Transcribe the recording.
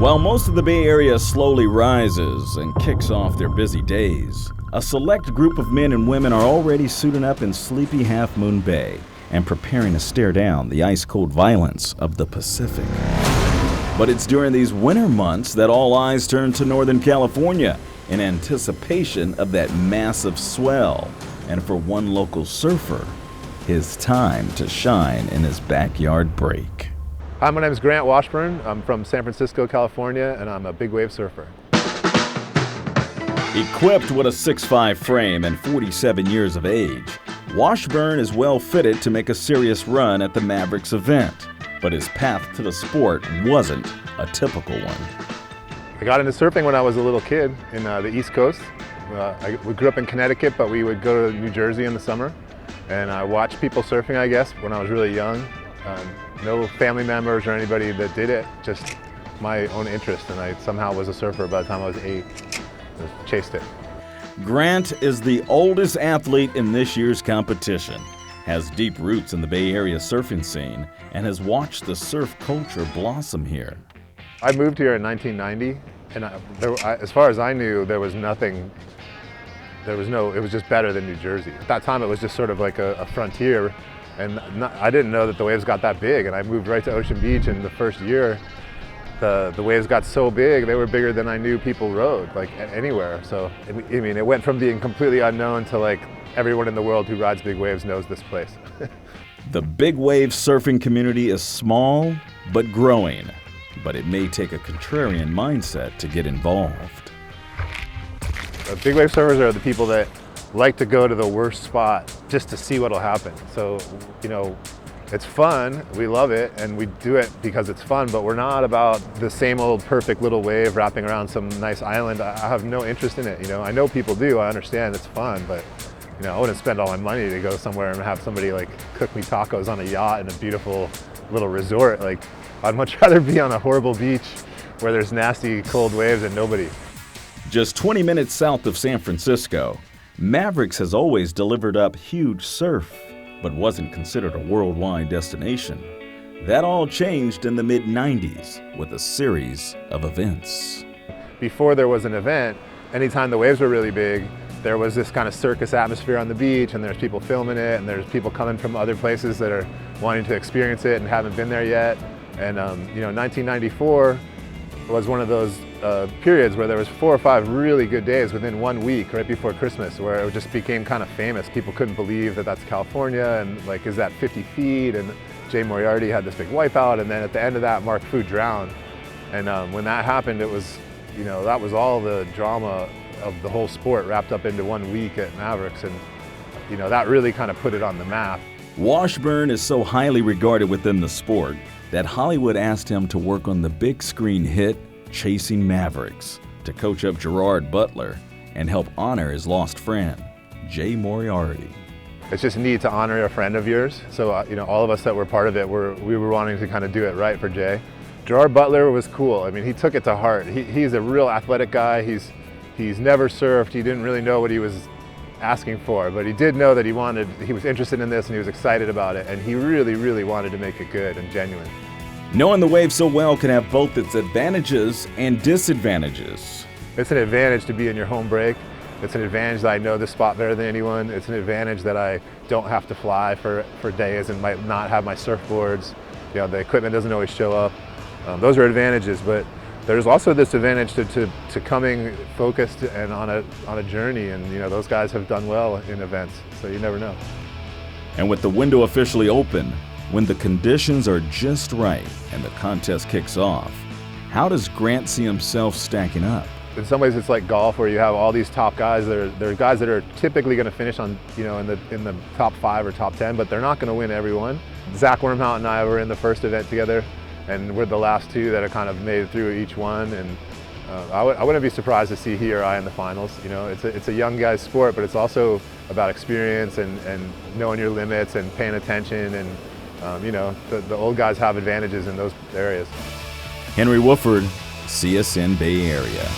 While most of the Bay Area slowly rises and kicks off their busy days, a select group of men and women are already suiting up in sleepy Half Moon Bay and preparing to stare down the ice-cold violence of the Pacific. But it's during these winter months that all eyes turn to Northern California in anticipation of that massive swell. And for one local surfer, his time to shine in his backyard break. Hi, my name is Grant Washburn. I'm from San Francisco, California, and I'm a big wave surfer. Equipped with a 6'5" frame and 47 years of age, Washburn is well fitted to make a serious run at the Mavericks event. But his path to the sport wasn't a typical one. I got into surfing when I was a little kid in the East Coast. We grew up in Connecticut, but we would go to New Jersey in the summer. And I watched people surfing, I guess, when I was really young. No family members or anybody that did it, just my own interest. And I somehow was a surfer by the time I was 8. Just chased it. Grant is the oldest athlete in this year's competition, has deep roots in the Bay Area surfing scene, and has watched the surf culture blossom here. I moved here in 1990, and as far as I knew, there was nothing. It was just better than New Jersey. At that time, it was just sort of like a frontier, and I didn't know that the waves got that big. And I moved right to Ocean Beach, and the first year, the waves got so big, they were bigger than I knew people rode, like anywhere. So, I mean, it went from being completely unknown to like everyone in the world who rides big waves knows this place. The big wave surfing community is small, but growing. But it may take a contrarian mindset to get involved. Big wave surfers are the people that like to go to the worst spot just to see what'll happen. So, you know, it's fun, we love it, and we do it because it's fun, but we're not about the same old perfect little wave wrapping around some nice island. I have no interest in it, you know. I know people do, I understand it's fun, but you know, I wouldn't spend all my money to go somewhere and have somebody like cook me tacos on a yacht in a beautiful little resort. Like, I'd much rather be on a horrible beach where there's nasty cold waves and nobody. Just 20 minutes south of San Francisco, Mavericks has always delivered up huge surf, but wasn't considered a worldwide destination. That all changed in the mid-90s with a series of events. Before there was an event, anytime the waves were really big, there was this kind of circus atmosphere on the beach, and there's people filming it, and there's people coming from other places that are wanting to experience it and haven't been there yet. And you know, 1994 was one of those periods where there was 4 or 5 really good days within 1 week, right before Christmas, where it just became kind of famous. People couldn't believe that that's California, and like, is that 50 feet? And Jay Moriarty had this big wipeout, and then at the end of that, Mark Fu drowned. And when that happened, it was, you know, that was all the drama of the whole sport wrapped up into 1 week at Mavericks, and you know, that really kind of put it on the map. Washburn is so highly regarded within the sport that Hollywood asked him to work on the big screen hit Chasing Mavericks, to coach up Gerard Butler and help honor his lost friend, Jay Moriarty. It's just neat to honor a friend of yours. So you know, all of us that were part of it, we were wanting to kind of do it right for Jay. Gerard Butler was cool. I mean, he took it to heart. He's a real athletic guy. He's never surfed. He didn't really know what he was asking for, but he did know that he was interested in this, and he was excited about it, and he really, really wanted to make it good and genuine. Knowing the wave so well can have both its advantages and disadvantages. It's an advantage to be in your home break. It's an advantage that I know this spot better than anyone. It's an advantage that I don't have to fly for days and might not have my surfboards. You know, the equipment doesn't always show up. Those are advantages, but there's also this advantage to coming focused and on a journey, and you know, those guys have done well in events, so you never know. And with the window officially open, when the conditions are just right and the contest kicks off, how does Grant see himself stacking up? In some ways, it's like golf, where you have all these top guys. They're guys that are typically going to finish on, you know, in the top 5 or top 10, but they're not going to win every one. Zach Wormhout and I were in the first event together, and we're the last 2 that have kind of made it through each one. And I wouldn't be surprised to see he or I in the finals. You know, it's a young guy's sport, but it's also about experience and knowing your limits and paying attention. And you know, the old guys have advantages in those areas. Henry Wooford, CSN Bay Area.